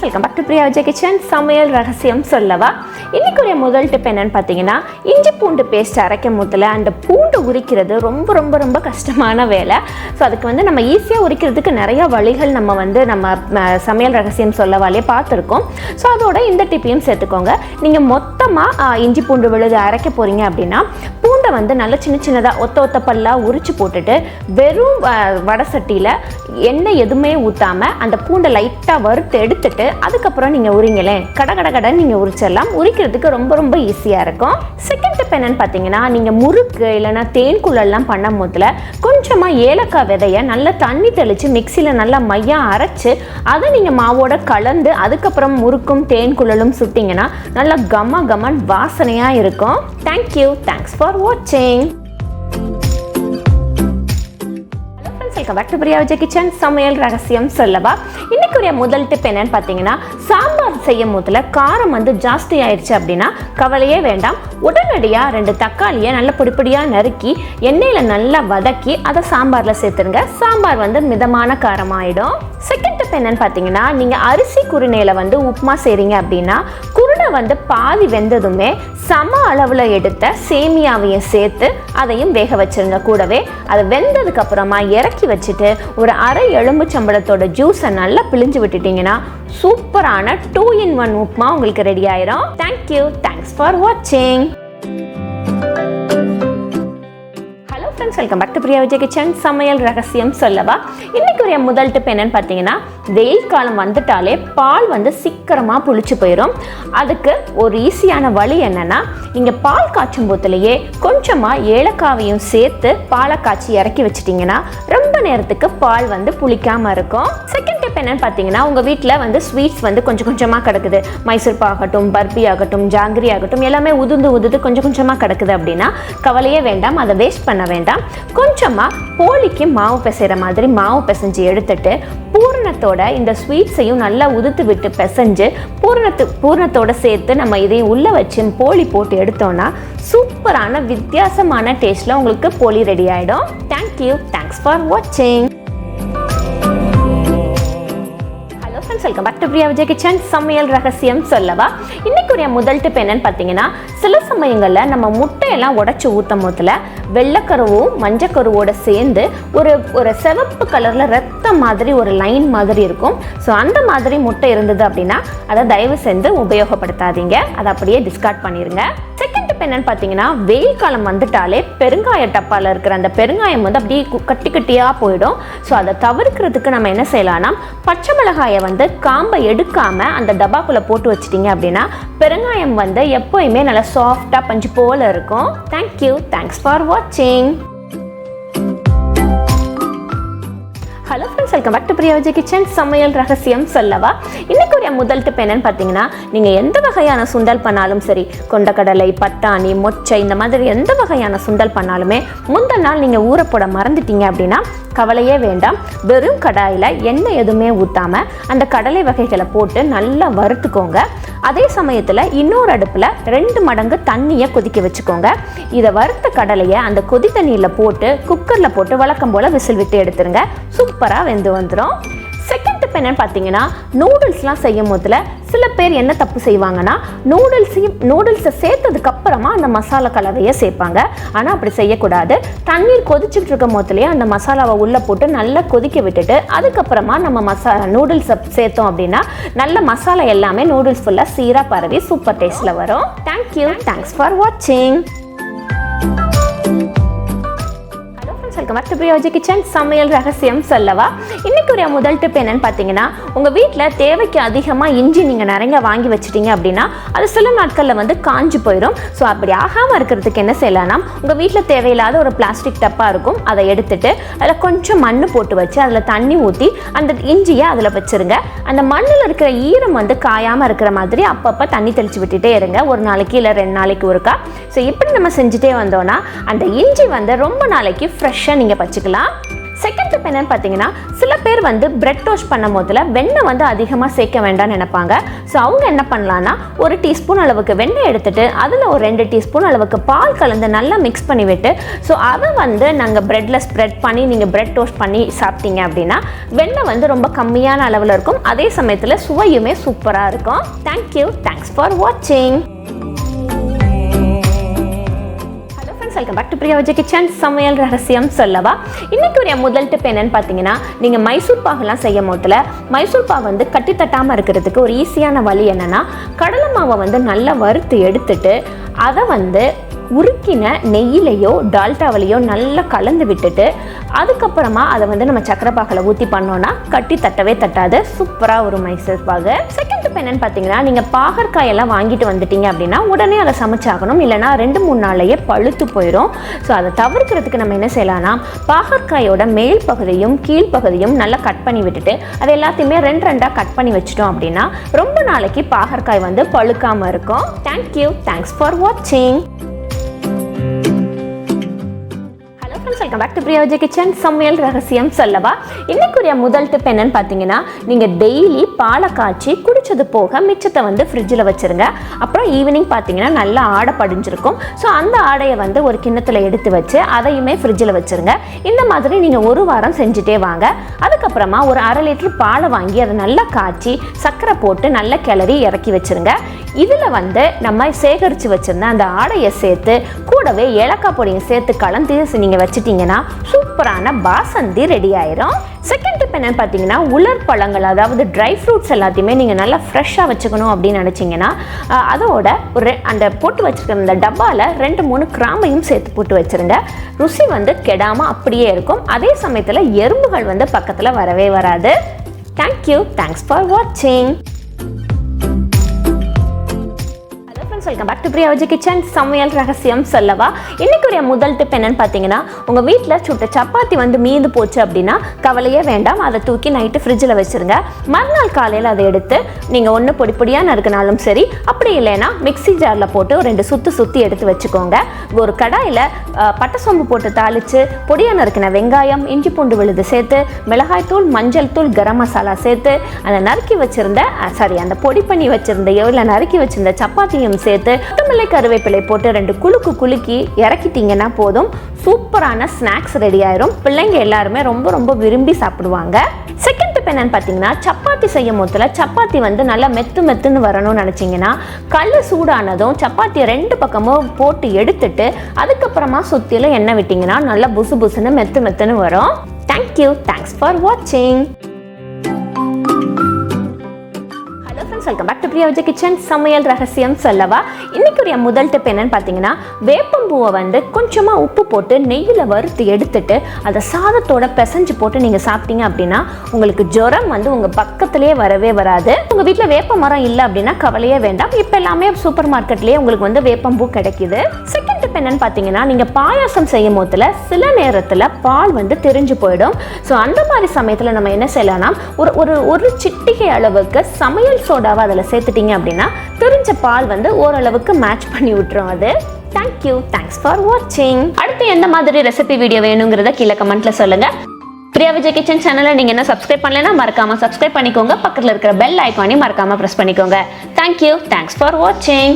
Welcome back to Priyavijaykitchen Samayal Ragasiyam Sollava. இன்னைக்குரிய முதல் tip என்னன்னு பார்த்தீங்கன்னா, இஞ்சி பூண்டு பேஸ்ட் அரைக்கும் போதுல அந்த பூண்டு உரிக்கிறது ரொம்ப கஷ்டமான வேலை. ஸோ அதுக்கு நம்ம ஈஸியாக உரிக்கிறதுக்கு நிறைய வழிகள் நம்ம சமையல் ரகசியம் சொல்லவாலே பார்த்துருக்கோம். ஸோ அதோட இந்த டிப்பையும் சேர்த்துக்கோங்க. நீங்கள் மொத்தமாக இஞ்சி பூண்டு விழுது அரைக்க போகிறீங்க அப்படின்னா பூண்டை நல்ல சின்னதாக ஒத்த பல்லாக உரிச்சு போட்டுட்டு வெறும் வடை சட்டியில் எண்ணெய் எதுவுமே ஊற்றாமல் அந்த பூண்டை லைட்டாக வறுத்து எடுத்துட்டு அதுக்கப்புறம் நீங்கள் உரிங்களேன் கடை நீங்கள் உரிச்சிடலாம். உரிக்கிறதுக்கு ரொம்ப ஈஸியாக இருக்கும். செகண்ட் டிப் என்னன்னு பார்த்தீங்கன்னா, நீங்கள் முறுக்கு இல்லைன்னா தேன்குழல்லாம் பண்ணும் போதுல கொஞ்சமாக ஏலக்காய் விதையை நல்லா தண்ணி தெளித்து மிக்சியில் நல்லா மையாக அரைச்சி அதை நீங்கள் மாவோட கலந்து அதுக்கப்புறம் முறுக்கும் தேன்குழலும் சுட்டிங்கன்னா நல்லா கமன் வாசனையாக இருக்கும். தேங்க்யூ. தேங்க்ஸ் ஃபார் வாட்சிங். வெல்கம் பேக் டு Priyavijaykitchen சமையல் ரகசியம் சொல்லவா. இன்னைக்குரிய முதல் டிப் என்னன்னு பார்த்தீங்கன்னா, சாம்பார் செய்யும் போதுல காரம் ஜாஸ்தி ஆயிடுச்சு அப்படின்னா கவலையே வேண்டாம். உடனடியாக 2 தக்காளியை நல்லா பொடியாக நறுக்கி எண்ணெயில் நல்லா வதக்கி அதை சாம்பாரில் சேர்த்துருங்க. சாம்பார் மிதமான காரம் ஆகிடும். செகண்ட் டிப் என்னன்னு பார்த்தீங்கன்னா, நீங்கள் அரிசி குருணையில் உப்புமா செய்கிறீங்க அப்படின்னா குருணை பாதி வெந்ததுமே சம அளவில் எடுத்த சேமியாவையும் சேர்த்து அதையும் வேக வச்சுருங்க. கூடவே அது வெந்ததுக்கு அப்புறமா இறக்கி வச்சுட்டு ஒரு அரை எலும்புச்சம்பழத்தோட ஜூஸை நல்லா பிழிஞ்சு விட்டுட்டிங்கன்னா சூப்பரான 2-in-1 உப்புமா உங்களுக்கு ரெடி ஆயிரும். தேங்க்யூ. தேங்க்ஸ் ஃபார் வாட்சிங். வெல்கம் பேக் டு Priyavijaykitchen சமையல் ரகசியம் சொல்லவா. இன்னைக்குரிய முதல் டிப் என்னன்னு பார்த்தீங்கன்னா, வெயில் காலம் வந்துட்டாலே பால் சீக்கிரமாக புளிச்சு போயிடும். அதுக்கு ஒரு ஈஸியான வழி என்னன்னா, நீங்கள் பால் காய்ச்சும் போதுலேயே கொஞ்சமாக ஏலக்காவையும் சேர்த்து பாலை காய்ச்சி இறக்கி வச்சிட்டிங்கன்னா ரொம்ப நேரத்துக்கு பால் புளிக்காமல் இருக்கும். செகண்ட் டிப் என்னன்னு பார்த்தீங்கன்னா, உங்கள் வீட்டில் ஸ்வீட்ஸ் கொஞ்சமாக கிடக்குது. மைசூர் ஆகட்டும், பர்பி ஆகட்டும், ஜாங்கிரி ஆகட்டும் எல்லாமே உதுந்து கொஞ்சமாக கிடக்குது அப்படின்னா கவலையே வேண்டாம். அதை வேஸ்ட் பண்ண வேண்டாம். கொஞ்சமாக போலிக்கு மாவு பிசைகிற மாதிரி மாவு பிசைஞ்சு எடுத்துட்டு பூரணத்தோட இந்த ஸ்வீட்ஸையும் நல்லா உதுத்து விட்டு பிசைஞ்சு பூரணத்தோட சேர்த்து நம்ம இதையும் உள்ளே வச்சு போலி போட்டு எடுத்தோன்னா சூப்பரான வித்தியாசமான டேஸ்ட்டில் உங்களுக்கு போலி ரெடி ஆகிடும். தேங்க்யூ. தேங்க்ஸ் ஃபார் வாட்சிங். வெல்கம் பேக் டு Priyavijaykitchen சமையல் ரகசியம் சொல்லவா. இன்னைக்குரிய முதல் டிப் என்னன்னு பார்த்தீங்கன்னா, சில சமயங்களில் நம்ம முட்டையெல்லாம் உடைச்சி ஊற்றும் போதுல வெள்ளைக்கருவும் மஞ்சக்கருவோட சேர்ந்து ஒரு சிவப்பு கலரில் ரத்தம் மாதிரி ஒரு லைன் மாதிரி இருக்கும். ஸோ அந்த மாதிரி முட்டை இருந்தது அப்படின்னா அதை தயவு செஞ்சு உபயோகப்படுத்தாதீங்க. அதை அப்படியே டிஸ்கார்ட் பண்ணிடுங்க. செகண்ட் டிப் என்னன்னு பார்த்தீங்கன்னா, வெயில் காலம் வந்துட்டாலே பெருங்காய டப்பாவில் இருக்கிற அந்த பெருங்காயம் அப்படியே கட்டியாக போயிடும். ஸோ அதை தவிர்க்கிறதுக்கு நம்ம என்ன செய்யலாம்னா, பச்சை மிளகாயை காம்பை எடுக்காம அந்த டப்பாக்குள்ள போட்டு வச்சிட்டீங்க அப்படின்னா பெருங்காயம் எப்போயுமே நல்லா சாஃப்டா பஞ்சு போல இருக்கும். தேங்க்யூ. தேங்க்ஸ் ஃபார் வாட்சிங். Hello friends, welcome back to Priyavijaykitchen சமையல் ரகசியம் சொல்லவா. இன்னைக்குரிய முதல் டிப் என்னன்னு பார்த்தீங்கன்னா, நீங்கள் எந்த வகையான சுண்டல் பண்ணாலும் சரி, கொண்டக்கடலை, பட்டாணி, மொச்சை இந்த மாதிரி எந்த வகையான சுண்டல் பண்ணாலுமே முந்தின நாள் நீங்கள் ஊற போட மறந்துட்டீங்க அப்படின்னா கவலையே வேண்டாம். வெறும் கடாயில் எண்ணெய் எதுவுமே ஊற்றாமல் அந்த கடலை வகைகளை போட்டு நல்லா வறுத்துக்கோங்க. அதே சமயத்தில் இன்னொரு அடுப்பில் 2 மடங்கு தண்ணியை கொதிக்க வச்சுக்கோங்க. இதை வறுத்த கடலையை அந்த கொதி தண்ணியில் போட்டு குக்கரில் போட்டு வழக்கம் போல் விசில் விட்டு எடுத்துருங்க. சூப்பராக வெந்து வந்துடும். செகண்ட் டிப் என்னன்னு பார்த்தீங்கன்னா, நூடுல்ஸ்லாம் செய்யும் போதுல சில பேர் என்ன தப்பு செய்வாங்கன்னா, நூடுல்ஸை சேர்த்ததுக்கு அப்புறமா அந்த மசாலா கலவையை சேர்ப்பாங்க. ஆனால் அப்படி செய்யக்கூடாது. தண்ணீர் கொதிச்சுட்டு இருக்கும் போதுலேயே அந்த மசாலாவை உள்ளே போட்டு நல்லா கொதிக்க விட்டுட்டு அதுக்கப்புறமா நம்ம நூடுல்ஸை சேர்த்தோம் அப்படின்னா நல்ல மசாலா எல்லாமே நூடுல்ஸ் ஃபுல்லாக சீராக பரவி சூப்பர் டேஸ்ட்டில் வரும். தேங்க்யூ. தேங்க்ஸ் ஃபார் வாட்சிங். வெல்கம் பேக் டு Priyavijaykitchen சமையல் ரகசியம் சொல்லவா. இன்னைக்குரிய முதல் டிப் என்னன்னு பார்த்தீங்கன்னா, உங்கள் வீட்டில் தேவைக்கு அதிகமாக இஞ்சி நீங்கள் நிறைய வாங்கி வச்சிட்டீங்க அப்படின்னா அது சில நாட்களில் காஞ்சி போயிடும். ஸோ அப்படி ஆகாமல் இருக்கிறதுக்கு என்ன செய்யலாம்னா, உங்கள் வீட்டில் தேவையில்லாத ஒரு பிளாஸ்டிக் டப்பா இருக்கும். அதை எடுத்துட்டு அதில் கொஞ்சம் மண் போட்டு வச்சு அதில் தண்ணி ஊற்றி அந்த இஞ்சியை அதில் வச்சுருங்க. அந்த மண்ணில் இருக்கிற ஈரம் காயாமல் இருக்கிற மாதிரி அப்பப்போ தண்ணி தெளித்து விட்டுட்டே இருங்க. ஒரு நாளைக்கு இல்லை 2 நாளைக்கு ஒருக்கா. ஸோ இப்படி நம்ம செஞ்சுட்டே வந்தோன்னா அந்த இஞ்சி ரொம்ப நாளைக்கு ஃப்ரெஷ்ஷாக நீங்கள் வச்சுக்கலாம். செகண்ட் டிப் என்னன்னு பார்த்தீங்கன்னா, சில பேர் வந்து பிரெட் டோஸ்ட் பண்ணும் போதுல வெண்ணெய் வந்து அதிகமாக சேர்க்க வேண்டாம்னு நினைப்பாங்க. ஸோ அவங்க என்ன பண்ணலான்னா, 1 டீஸ்பூன் அளவுக்கு வெண்ணெய் எடுத்துட்டு அதில் ஒரு 2 டீஸ்பூன் அளவுக்கு பால் கலந்து நல்லா மிக்ஸ் பண்ணி விட்டு, ஸோ அதை வந்து நாங்கள் பிரெட்டில் ஸ்ப்ரெட் பண்ணி நீங்கள் பிரெட் டோஸ்ட் பண்ணி சாப்பிட்டீங்க அப்படின்னா வெண்ணெய் வந்து ரொம்ப கம்மியான அளவில் இருக்கும். அதே சமயத்தில் சுவையுமே சூப்பராக இருக்கும். தேங்க்யூ, தேங்க்ஸ் ஃபார் வாட்சிங். வெல்கம் பேக் டு பிரியாவிஜய்கிச்சன் சமையல் ரகசியம் சொல்லவா. இன்னைக்கு முதல் டிப் என்னன்னு பார்த்தீங்கன்னா, நீங்கள் மைசூர் பாகுலாம் செய்யும் போதுல மைசூர் பாகு வந்து கட்டி தட்டாமல் இருக்கிறதுக்கு ஒரு ஈஸியான வழி என்னன்னா, கடலை மாவை வந்து நல்லா வறுத்து எடுத்துட்டு அதை வந்து உருக்கின நெய்யிலையோ டால்டாவிலையோ நல்லா கலந்து விட்டுட்டு அதுக்கப்புறமா அதை வந்து நம்ம சக்கரை பாகில் ஊற்றி பண்ணோன்னா கட்டி தட்டவே தட்டாது. சூப்பராக ஒரு மைசூர் பாகு. செகண்ட் டிப் என்னன்னு பார்த்தீங்கன்னா, நீங்கள் பாகற்காயெல்லாம் வாங்கிட்டு வந்துட்டீங்க அப்படின்னா உடனே அதை சமைச்சாகணும், இல்லைனா 2-3 நாளையே பழுத்து போயிடும். ஸோ அதை தவிர்க்கிறதுக்கு நம்ம என்ன செய்யலாம்னா, பாகற்காயோட மேல் பகுதியும் கீழ்ப்பகுதியும் நல்லா கட் பண்ணி விட்டுட்டு அது எல்லாத்தையுமே 2 கட் பண்ணி வச்சிட்டோம் அப்படின்னா ரொம்ப நாளைக்கு பாகற்காய் வந்து பழுக்காமல் இருக்கும். தேங்க்யூ, தேங்க்ஸ் ஃபார் வாட்சிங். வெல்கம் பேக் டு பிரியாவிஜய்கிச்சன் சமையல் ரகசியம் சொல்லவா. இன்னைக்குரிய முதல் டிப் என்னன்னு பார்த்தீங்கன்னா, நீங்கள் டெய்லி பாலை காய்ச்சி குடிச்சது போக மிச்சத்தை வந்து ஃப்ரிட்ஜில் வச்சுருங்க. அப்புறம் ஈவினிங் பார்த்தீங்கன்னா நல்லா ஆடை படிஞ்சிருக்கும். ஸோ அந்த ஆடையை வந்து ஒரு கிண்ணத்தில் எடுத்து வச்சு அதையுமே ஃப்ரிட்ஜில் வச்சுருங்க. இந்த மாதிரி நீங்கள் 1 வாரம் செஞ்சுட்டே வாங்க. அதுக்கப்புறமா ஒரு 1/2 லிட்டர் பாலை வாங்கி அதை நல்லா காய்ச்சி சர்க்கரை போட்டு நல்லா கிளறி இறக்கி வச்சுருங்க. இதில் வந்து நம்ம சேகரித்து வச்சுருந்த அந்த ஆடையை சேர்த்து கூடவே ஏலக்காய் பொடியை சேர்த்து கலந்து நீங்கள் வச்சுட்டிங்கன்னா சூப்பரான பாசந்தி ரெடி ஆயிரும். செகண்ட் டிப் என்னன்னு பார்த்தீங்கன்னா, உலர் பழங்கள் அதாவது ட்ரை ஃப்ரூட்ஸ் எல்லாத்தையுமே நீங்கள் நல்லா ஃப்ரெஷ்ஷாக வச்சுக்கணும் அப்படின்னு நினச்சிங்கன்னா அதோட அந்த போட்டு வச்சுருக்கிற அந்த டப்பாவில் 2-3 கிராம்பையும் சேர்த்து போட்டு வச்சுருங்க. ருசி வந்து கெடாமல் அப்படியே இருக்கும். அதே சமயத்தில் எறும்புகள் வந்து பக்கத்தில் வரவே வராது. தேங்க்யூ, தேங்க்ஸ் ஃபார் வாட்சிங். வெல்கம் பேக் டு பிரியாவிஜய்கிச்சன் சமையல் ரகசியம் சொல்லவா. இன்னைக்குரிய முதல் டிப் என்னன்னு பார்த்தீங்கன்னா, உங்கள் வீட்டில் சுட்ட சப்பாத்தி வந்து மீந்து போச்சு அப்படின்னா கவலையே வேண்டாம், அதை தூக்கி நைட்டு ஃப்ரிட்ஜில் வச்சுருங்க. மறுநாள் காலையில் அதை எடுத்து நீங்கள் ஒன்று பொடி பொடியாக நறுக்கினாலும் சரி, அப்படி இல்லைன்னா மிக்ஸி ஜாரில் போட்டு 2 சுற்றி எடுத்து வச்சுக்கோங்க. ஒரு கடாயில் பட்டை சோம்பு போட்டு தாளித்து பொடியாக நறுக்கின வெங்காயம், இஞ்சி பூண்டு விழுது சேர்த்து மிளகாய் தூள், மஞ்சள் தூள், கரம் மசாலா சேர்த்து அந்த நறுக்கி வச்சுருந்த அந்த பொடி பண்ணி வச்சுருந்த எவ்வளோ நறுக்கி வச்சுருந்த சப்பாத்தியும் சேர்த்து கொத்தமல்லி கருவேப்பிலை போட்டு 2 குலுக்கி இறக்கிட்டீங்கன்னா போதும். சூப்பரான ஸ்நாக்ஸ் ரெடி ஆயிரும். பிள்ளைங்க எல்லாருமே ரொம்ப விரும்பி சாப்பிடுவாங்க. செகண்ட் டிப் என்னன்னு பார்த்தீங்கன்னா, சப்பாத்தி செய்யும் போதுல சப்பாத்தி வந்து நல்லா மெத்துன்னு வரணும்னு நினச்சிங்கன்னா கல் சூடானதும் சப்பாத்தியை 2 பக்கமும் போட்டு எடுத்துட்டு அதுக்கப்புறமா சுற்றிலும் எண்ணெய் விட்டிங்கன்னா நல்லா புசுன்னு மெத்துன்னு வரும். தேங்க்யூ, தேங்க்ஸ் ஃபார் வாட்சிங். வெல்கம் பேக் டு பிரியாவிஜய்கிச்சன் சமையல் ரகசியம் சொல்லவா. இன்னைக்குரிய முதல் டிப் என்னன்னு பார்த்தீங்கன்னா, வேப்பம்பூவை வந்து கொஞ்சமாக உப்பு போட்டு நெய்யில் வறுத்து எடுத்துட்டு அதை சாதத்தோட பிசைஞ்சு போட்டு நீங்கள் சாப்பிட்டீங்க அப்படின்னா உங்களுக்கு ஜுரம் வந்து உங்கள் பக்கத்துலேயே வரவே வராது. உங்கள் வீட்டில் வேப்ப மரம் இல்லை அப்படின்னா கவலையே வேண்டாம், இப்போ எல்லாமே சூப்பர் மார்க்கெட்லேயே உங்களுக்கு வந்து வேப்பம்பூ கிடைக்குது. செகண்ட் டிப் என்னன்னு பார்த்தீங்கன்னா, நீங்கள் பாயாசம் செய்யும் போதுல சில நேரத்தில் பால் வந்து தெரிஞ்சு போயிடும். ஸோ அந்த மாதிரி சமயத்தில் நம்ம என்ன செய்யலாம்னா, ஒரு சிட்டிகை அளவுக்கு சமையல் சோடாவை அதில் சேர்த்துட்டீங்க அப்படின்னா தெரிஞ்ச பால் வந்து ஓரளவுக்கு மேட்ச் பண்ணி விட்டுரும் அது. தேங்க்யூ, தேங்க்ஸ் ஃபார் வாட்சிங். அடுத்து எந்த மாதிரி ரெசிபி வீடியோ வேணுங்கிறத கீழே கமெண்ட்ல சொல்லுங்க. பிரியாவிஜய்கிச்சன் சேனலை நீங்கள் என்ன சப்ஸ்கிரைப் பண்ணலைன்னா மறக்காம சப்ஸ்கிரைப் பண்ணிக்கோங்க. பக்கத்தில் இருக்கிற பெல் ஐக்கானையும் மறக்காம ப்ரெஸ் பண்ணிக்கோங்க. தேங்க்யூ, தேங்க்ஸ் ஃபார் வாட்சிங்.